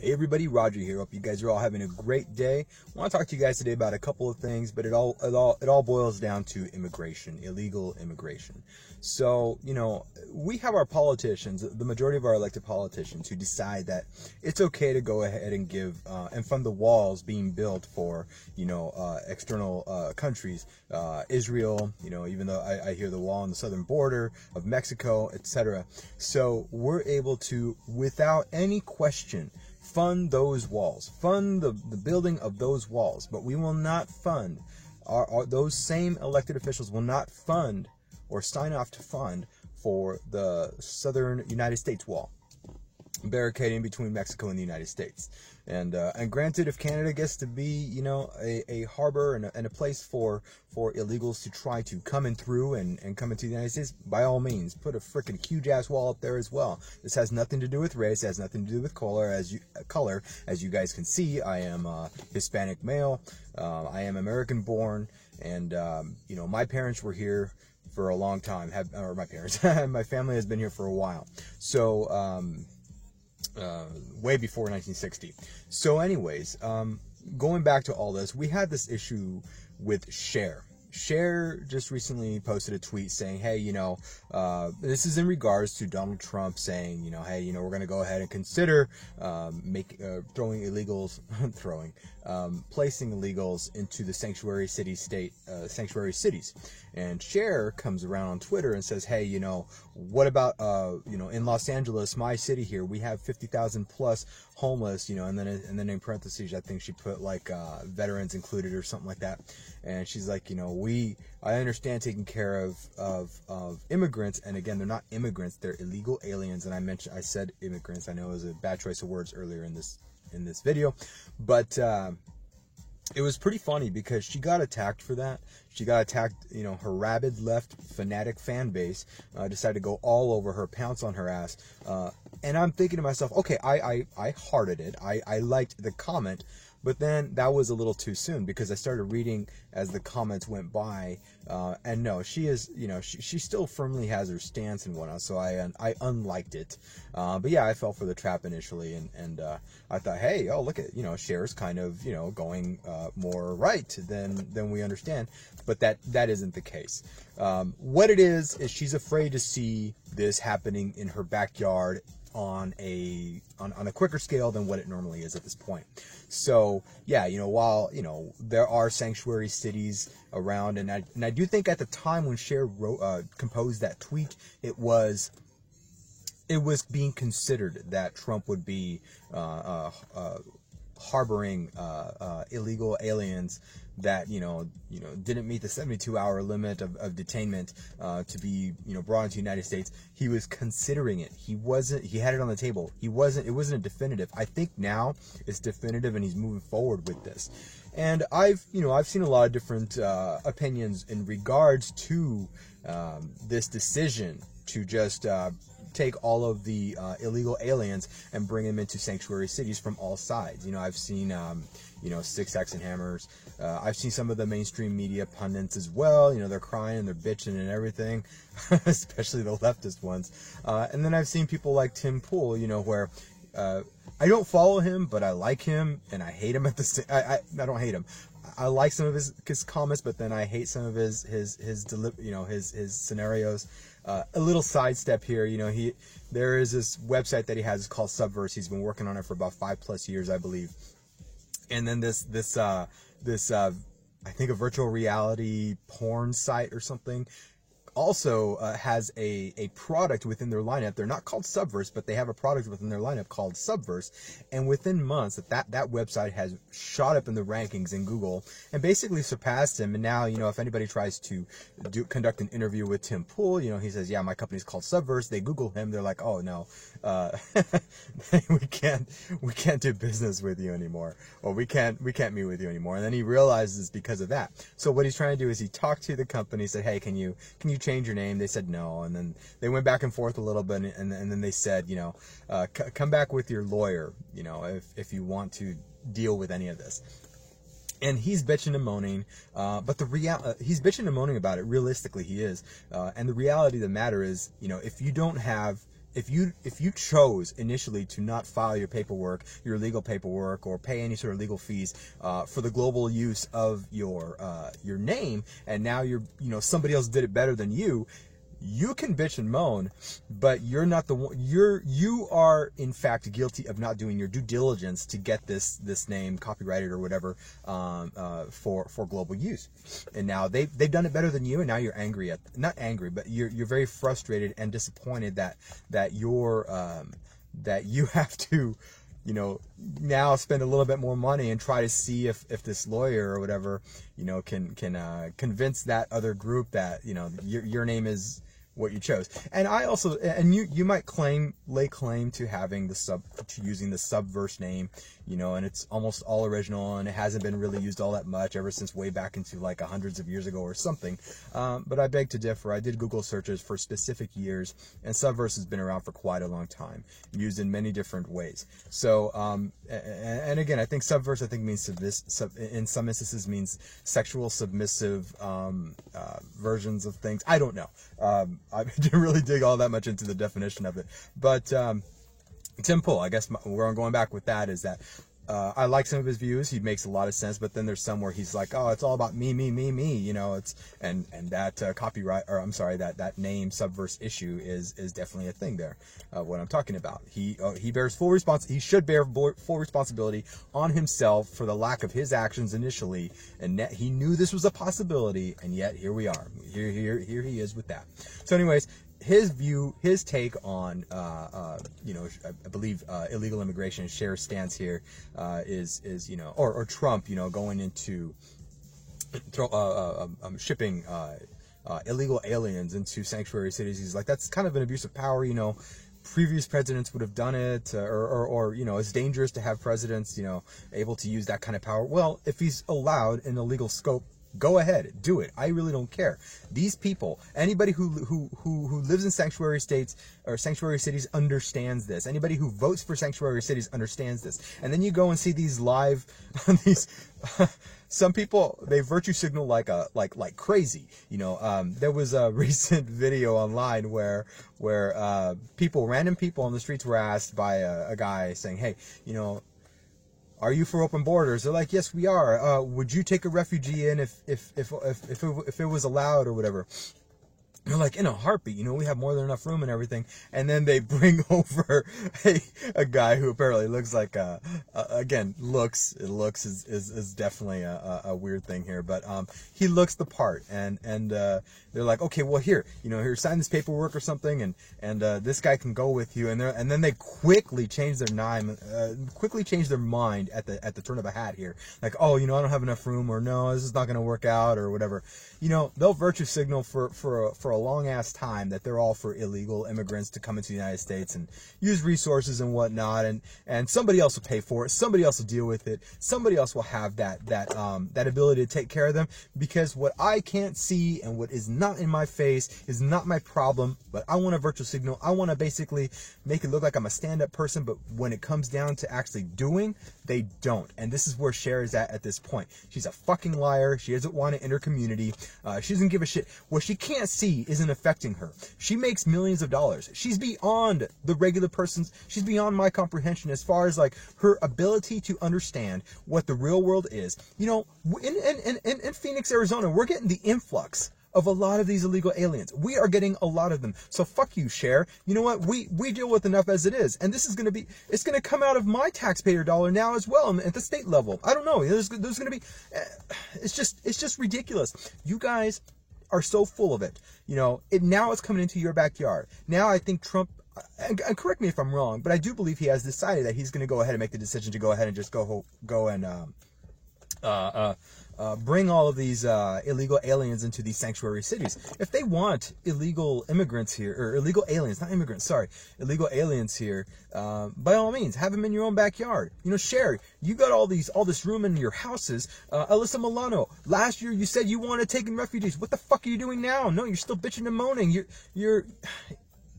Hey everybody, Roger here. Hope you guys are all having a great day. I want to talk to you guys today about a couple of things, but it all boils down to immigration, illegal immigration. So, we have our politicians, the majority of our elected politicians, who decide that it's okay to go ahead and give and fund the walls being built for, external countries, Israel, even though I hear the wall on the southern border of Mexico, etc. So we're able to, without any question, fund those walls, fund the building of those walls, but we will not fund, those same elected officials will not fund or sign off to fund for the southern United States wall, barricading between Mexico and the United States. And granted, if Canada gets to be, a harbor and a place for illegals to try to come in through and come into the United States, by all means, put a freaking huge ass wall up there as well. This has nothing to do with race, it has nothing to do with color. As you guys can see, I am Hispanic male, I am American born, and my parents were here for a long time. My family has been here for a while. So way before 1960. So anyways, going back to all this, we had this issue with Cher. Cher just recently posted a tweet saying, hey, this is in regards to Donald Trump saying, hey, we're going to go ahead and consider placing illegals into the sanctuary cities. And Cher comes around on Twitter and says, hey, what about, in Los Angeles, my city here, we have 50,000 plus homeless, and then in parentheses, I think she put like veterans included or something like that. And she's like, I understand taking care of immigrants, and again, they're not immigrants, they're illegal aliens. And I said immigrants. I know it was a bad choice of words earlier in this video, but it was pretty funny because she got attacked for that. She got attacked, her rabid left fanatic fan base decided to go all over her, pounce on her ass. And I'm thinking to myself, okay, I hearted it. I liked the comment, but then that was a little too soon because I started reading as the comments went by. And no, she is, she still firmly has her stance and whatnot. So I unliked it. But yeah, I fell for the trap initially. And I thought, hey, look at, Cher's kind of, going more right than we understand. But that isn't the case. What it is she's afraid to see this happening in her backyard on a quicker scale than what it normally is at this point. So yeah, while there are sanctuary cities around, and I do think at the time when Cher composed that tweet, it was being considered that Trump would be harboring illegal aliens that didn't meet the 72-hour limit of detainment to be brought into the United States. He was considering it. He had it on the table. It wasn't a definitive. I think now it's definitive, and he's moving forward with this. And I've seen a lot of different opinions in regards to this decision to just take all of the illegal aliens and bring them into sanctuary cities from all sides. I've seen, Six Axe and Hammers. I've seen some of the mainstream media pundits as well. They're crying and they're bitching and everything, especially the leftist ones. And then I've seen people like Tim Pool, where I don't follow him, but I like him and I hate him at the same. I don't hate him. I like some of his comments, but then I hate some of his scenarios. A little sidestep here, there is this website that he has called Subverse. He's been working on it for about 5+ years, I believe. And then this I think a virtual reality porn site or something also has a product within their lineup. They're not called Subverse, but they have a product within their lineup called Subverse. And within months, that website has shot up in the rankings in Google and basically surpassed him. And now, if anybody tries to conduct an interview with Tim Pool, he says, yeah, my company's called Subverse. They Google him. They're like, oh no, we can't do business with you anymore, or we can't meet with you anymore. And then he realizes because of that. So what he's trying to do is he talked to the company, said, hey, can you change your name? They said no, and then they went back and forth a little bit, and then they said, come back with your lawyer, if you want to deal with any of this. And he's bitching and moaning, but he's bitching and moaning about it. Realistically, he is. And the reality of the matter is, if you don't have if you chose initially to not file your paperwork, your legal paperwork, or pay any sort of legal fees for the global use of your name, and now somebody else did it better than you, you can bitch and moan, but you're not the one. You are in fact guilty of not doing your due diligence to get this name copyrighted or whatever for global use. And now they've done it better than you, and now you're angry not angry, but you're very frustrated and disappointed that you have to now spend a little bit more money and try to see if this lawyer or whatever can convince that other group that your name is what you chose. And I also, and you might lay claim to having to using the Subverse name, and it's almost all original, and it hasn't been really used all that much ever since way back into like hundreds of years ago or something. But I beg to differ. I did Google searches for specific years, and Subverse has been around for quite a long time, used in many different ways. So, and again, I think Subverse, means in some instances means sexual submissive versions of things. I don't know. I didn't really dig all that much into the definition of it, but Tim Pool, I guess where I'm going back with that is that I like some of his views. He makes a lot of sense, but then there's some where he's like, oh, it's all about me, it's and that copyright, or I'm sorry, that name Subverse issue is definitely a thing there. What I'm talking about, he bears full he should bear full responsibility on himself for the lack of his actions initially, and he knew this was a possibility, and yet here we are. Here he is with that. So anyways, his take on, I believe illegal immigration, Cher's stance here is or Trump, going into shipping illegal aliens into sanctuary cities. He's like, that's kind of an abuse of power. Previous presidents would have done it, or it's dangerous to have presidents, able to use that kind of power. Well, if he's allowed in a legal scope, go ahead, do it. I really don't care. These people, anybody who lives in sanctuary states or sanctuary cities understands this. Anybody who votes for sanctuary cities understands this. And then you go and see these live, some people, they virtue signal like crazy. There was a recent video online where random people on the streets were asked by a guy saying, hey, are you for open borders? They're like, yes, we are. Would you take a refugee in if it was allowed or whatever? They're like, in a heartbeat, we have more than enough room and everything. And then they bring over a guy who apparently looks like, looks is definitely a weird thing here, but he looks the part, and they're like, okay, well here sign this paperwork or something, and this guy can go with you, and then they quickly change their mind at the turn of a hat here, like, oh, I don't have enough room, or no, this is not going to work out, or whatever. They'll virtue signal for a long ass time that they're all for illegal immigrants to come into the United States and use resources and whatnot, and somebody else will pay for it, somebody else will deal with it, somebody else will have that ability to take care of them, because what I can't see and what is not in my face is not my problem. But I want to virtue signal. I want to basically make it look like I'm a stand-up person, but when it comes down to actually doing, they don't. And this is where Cher is at this point. She's a fucking liar. She doesn't want to enter community. She doesn't give a shit. What she can't see isn't affecting her. She makes millions of dollars. She's beyond the regular person's. She's beyond my comprehension as far as like her ability to understand what the real world is. In Phoenix, Arizona, we're getting the influx of a lot of these illegal aliens. We are getting a lot of them. So fuck you, Cher. You know what? We deal with enough as it is. And this is it's going to come out of my taxpayer dollar now as well at the state level. I don't know. There's going to be, it's just ridiculous. You guys are so full of it. Now it's coming into your backyard. Now I think Trump, and correct me if I'm wrong, but I do believe he has decided that he's going to go ahead and make the decision to go ahead and just go and bring all of these illegal aliens into these sanctuary cities. If they want illegal immigrants here, or illegal aliens, not immigrants, sorry, illegal aliens here, by all means, have them in your own backyard. Cher, you got all this room in your houses. Alyssa Milano, last year you said you wanted to take in refugees. What the fuck are you doing now? No, you're still bitching and moaning.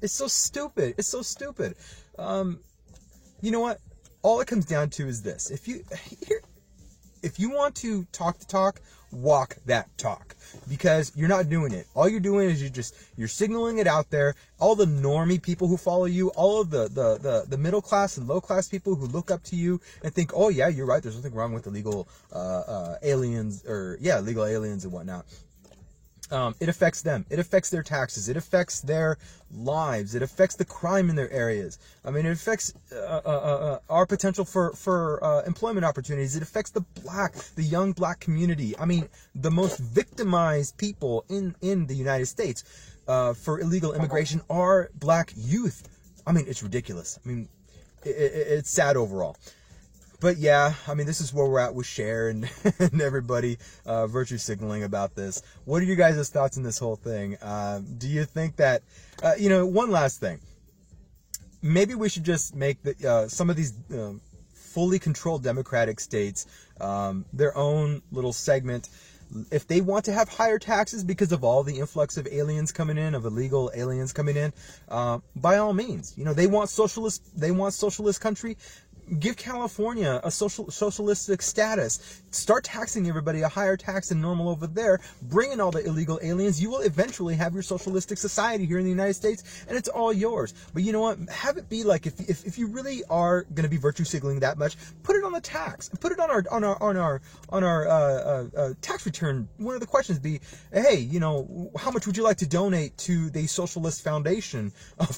It's so stupid. It's so stupid. You know what? All it comes down to is this. if you want to talk the talk, walk that talk, because you're not doing it. All you're doing is you're signaling it out there. All the normie people who follow you, all of the middle class and low class people who look up to you and think, oh yeah, you're right, there's nothing wrong with illegal aliens, or yeah, illegal aliens and whatnot. It affects them. It affects their taxes. It affects their lives. It affects the crime in their areas. I mean, it affects our potential for employment opportunities. It affects the young black community. I mean, the most victimized people in the United States for illegal immigration are black youth. I mean, it's ridiculous. I mean, it's sad overall. But yeah, I mean, this is where we're at with Cher and everybody virtue signaling about this. What are you guys' thoughts on this whole thing? Do you think that, one last thing. Maybe we should just make some of these fully controlled Democratic states their own little segment. If they want to have higher taxes because of all the influx of aliens coming in, of illegal aliens coming in, by all means. They want socialist country. Give California a socialistic status. Start taxing everybody a higher tax than normal over there. Bring in all the illegal aliens. You will eventually have your socialistic society here in the United States, and it's all yours. But you know what? Have it be like, if you really are going to be virtue signaling that much, put it on the tax. Put it on our tax return. One of the questions be, hey, how much would you like to donate to the Socialist Foundation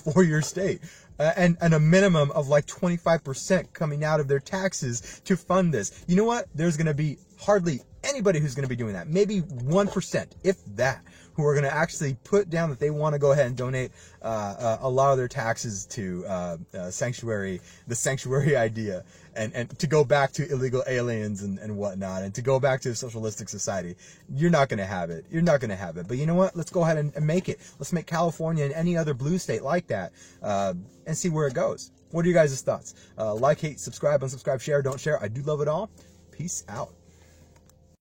for your state? And a minimum of like 25% coming out of their taxes to fund this. You know what? There's going to be hardly anybody who's going to be doing that. Maybe 1%, if that, who are going to actually put down that they want to go ahead and donate a lot of their taxes to the sanctuary idea, and to go back to illegal aliens and whatnot, and to go back to a socialistic society. You're not going to have it. You're not going to have it. But you know what? Let's go ahead and make it. Let's make California and any other blue state like that, and see where it goes. What are you guys' thoughts? Like, hate, subscribe, unsubscribe, share, don't share. I do love it all. Peace out.